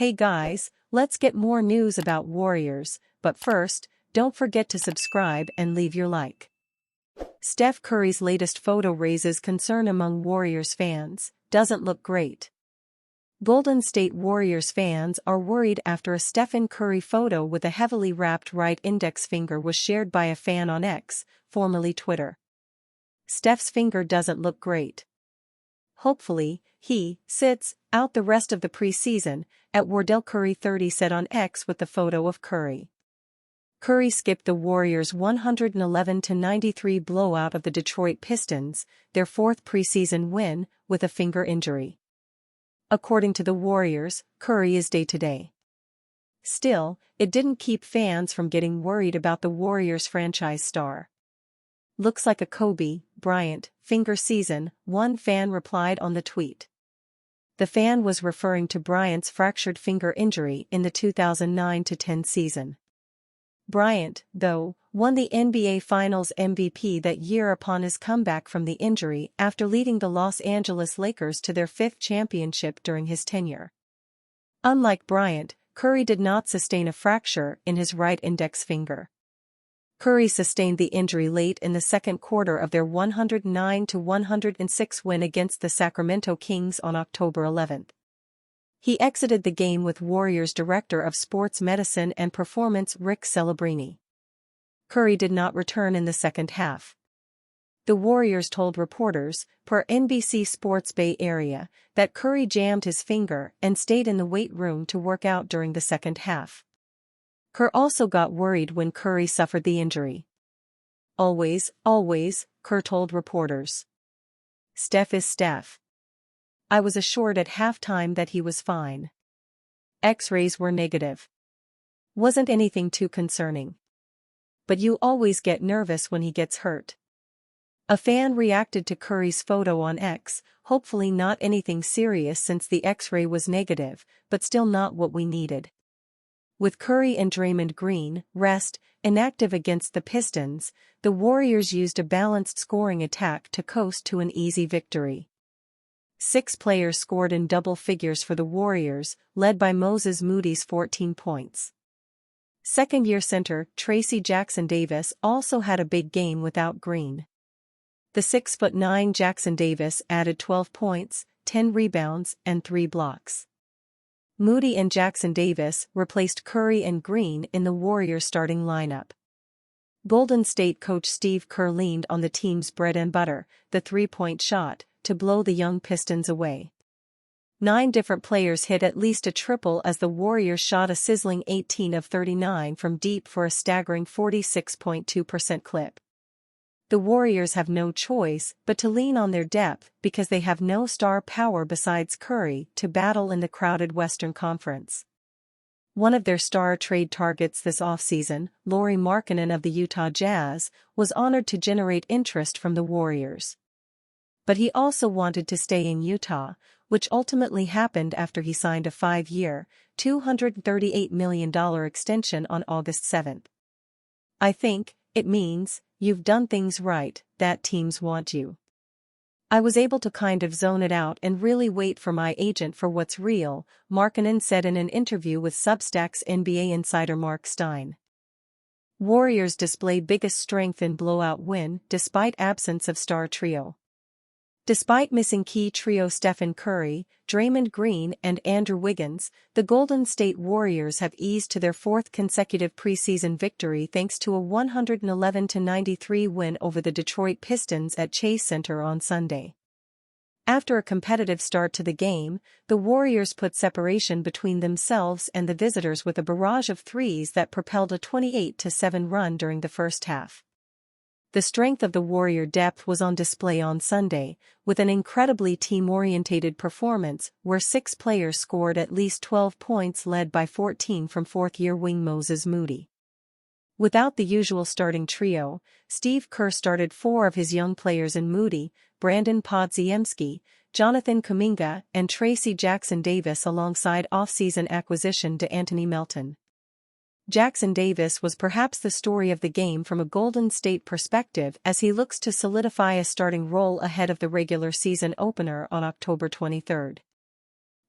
Hey guys, let's get more news about Warriors, but first, don't forget to subscribe and leave your like. Steph Curry's latest photo raises concern among Warriors fans. Doesn't look great. Golden State Warriors fans are worried after a Stephen Curry photo with a heavily wrapped right index finger was shared by a fan on X, formerly Twitter. Steph's finger doesn't look great. Hopefully, he sits out the rest of the preseason, at Wardell Curry 30 said on X with the photo of Curry. Curry skipped the Warriors' 111-93 blowout of the Detroit Pistons, their fourth preseason win, with a finger injury. According to the Warriors, Curry is day-to-day. Still, it didn't keep fans from getting worried about the Warriors' franchise star. Looks like a Kobe Bryant finger season, one fan replied on the tweet. The fan was referring to Bryant's fractured finger injury in the 2009-10 season. Bryant, though, won the NBA Finals MVP that year upon his comeback from the injury after leading the Los Angeles Lakers to their fifth championship during his tenure. Unlike Bryant, Curry did not sustain a fracture in his right index finger. Curry sustained the injury late in the second quarter of their 109-106 win against the Sacramento Kings on October 11. He exited the game with Warriors Director of Sports Medicine and Performance Rick Celebrini. Curry did not return in the second half. The Warriors told reporters, per NBC Sports Bay Area, that Curry jammed his finger and stayed in the weight room to work out during the second half. Kerr also got worried when Curry suffered the injury. Always, Kerr told reporters. Steph is Steph. I was assured at halftime that he was fine. X-rays were negative. Wasn't anything too concerning. But you always get nervous when he gets hurt. A fan reacted to Curry's photo on X, hopefully not anything serious since the X-ray was negative, but still not what we needed. With Curry and Draymond Green, rest, inactive against the Pistons, the Warriors used a balanced scoring attack to coast to an easy victory. 6 players scored in double figures for the Warriors, led by Moses Moody's 14 points. Second-year center Tracy Jackson-Davis also had a big game without Green. The 6'9" Jackson-Davis added 12 points, 10 rebounds, and 3 blocks. Moody and Jackson-Davis replaced Curry and Green in the Warriors' starting lineup. Golden State coach Steve Kerr leaned on the team's bread and butter, the three-point shot, to blow the young Pistons away. 9 different players hit at least a triple as the Warriors shot a sizzling 18 of 39 from deep for a staggering 46.2% clip. The Warriors have no choice but to lean on their depth because they have no star power besides Curry to battle in the crowded Western Conference. One of their star trade targets this offseason, Lauri Markkanen of the Utah Jazz, was honored to generate interest from the Warriors. But he also wanted to stay in Utah, which ultimately happened after he signed a 5-year, $238 million extension on August 7. I think it means you've done things right, that teams want you. I was able to kind of zone it out and really wait for my agent for what's real, Markkanen said in an interview with Substack's NBA insider Mark Stein. Warriors display biggest strength in blowout win despite absence of star trio. Despite missing key trio Stephen Curry, Draymond Green and Andrew Wiggins, the Golden State Warriors have eased to their 4th consecutive preseason victory thanks to a 111-93 win over the Detroit Pistons at Chase Center on Sunday. After a competitive start to the game, the Warriors put separation between themselves and the visitors with a barrage of threes that propelled a 28-7 run during the first half. The strength of the Warrior depth was on display on Sunday, with an incredibly team-orientated performance where 6 players scored at least 12 points led by 14 from fourth-year wing Moses Moody. Without the usual starting trio, Steve Kerr started 4 of his young players in Moody, Brandon Podziemski, Jonathan Kuminga and Tracy Jackson-Davis alongside off-season acquisition De'Anthony Melton. Jackson-Davis was perhaps the story of the game from a Golden State perspective as he looks to solidify a starting role ahead of the regular season opener on October 23.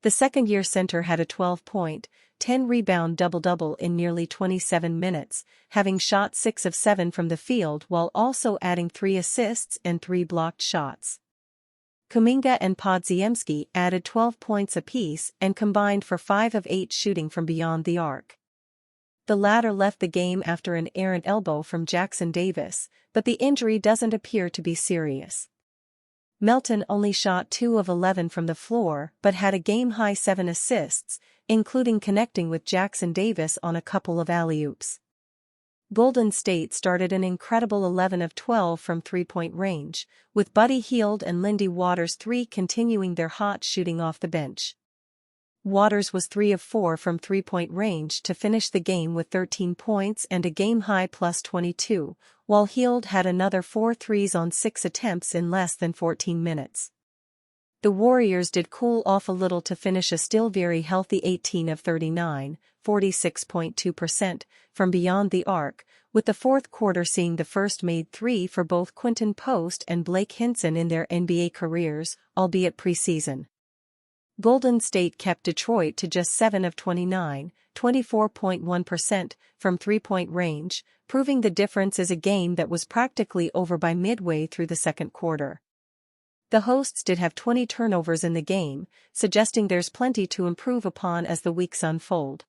The second-year center had a 12-point, 10-rebound double-double in nearly 27 minutes, having shot 6 of 7 from the field while also adding 3 assists and 3 blocked shots. Kuminga and Podziemski added 12 points apiece and combined for 5 of 8 shooting from beyond the arc. The latter left the game after an errant elbow from Jackson Davis, but the injury doesn't appear to be serious. Melton only shot 2 of 11 from the floor but had a game-high 7 assists, including connecting with Jackson Davis on a couple of alley-oops. Golden State started an incredible 11 of 12 from three-point range, with Buddy Hield and Lindy Waters 3 continuing their hot shooting off the bench. Waters was 3 of 4 from three-point range to finish the game with 13 points and a game-high plus 22, while Hield had another 4 threes on 6 attempts in less than 14 minutes. The Warriors did cool off a little to finish a still very healthy 18 of 39, 46.2%, from beyond the arc, with the fourth quarter seeing the first made 3 for both Quinton Post and Blake Hinson in their NBA careers, albeit preseason. Golden State kept Detroit to just 7 of 29, 24.1%, from three-point range, proving the difference is a game that was practically over by midway through the second quarter. The hosts did have 20 turnovers in the game, suggesting there's plenty to improve upon as the weeks unfold.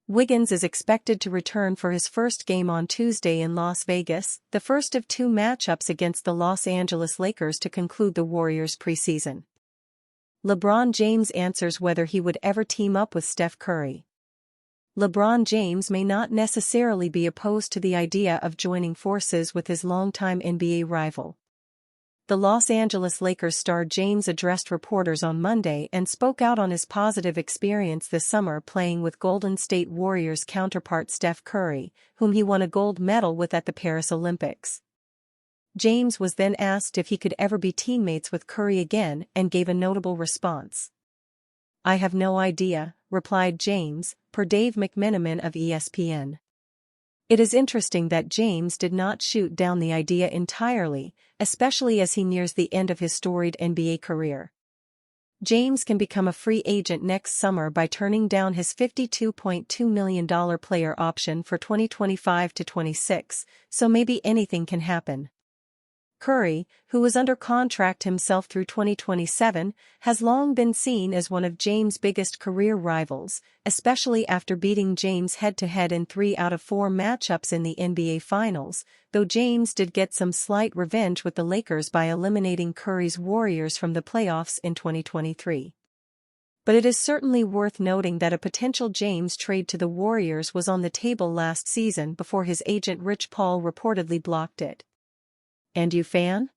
Wiggins is expected to return for his first game on Tuesday in Las Vegas, the first of 2 matchups against the Los Angeles Lakers to conclude the Warriors' preseason. LeBron James answers whether he would ever team up with Steph Curry. LeBron James may not necessarily be opposed to the idea of joining forces with his longtime NBA rival. The Los Angeles Lakers star James addressed reporters on Monday and spoke out on his positive experience this summer playing with Golden State Warriors counterpart Steph Curry, whom he won a gold medal with at the Paris Olympics. James was then asked if he could ever be teammates with Curry again and gave a notable response. "I have no idea," replied James, per Dave McMenamin of ESPN. It is interesting that James did not shoot down the idea entirely, especially as he nears the end of his storied NBA career. James can become a free agent next summer by turning down his $52.2 million player option for 2025-26, so maybe anything can happen. Curry, who was under contract himself through 2027, has long been seen as one of James' biggest career rivals, especially after beating James head-to-head in 3 out of 4 matchups in the NBA Finals, though James did get some slight revenge with the Lakers by eliminating Curry's Warriors from the playoffs in 2023. But it is certainly worth noting that a potential James trade to the Warriors was on the table last season before his agent Rich Paul reportedly blocked it. And you, fan?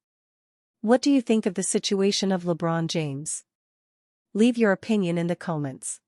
What do you think of the situation of LeBron James? Leave your opinion in the comments.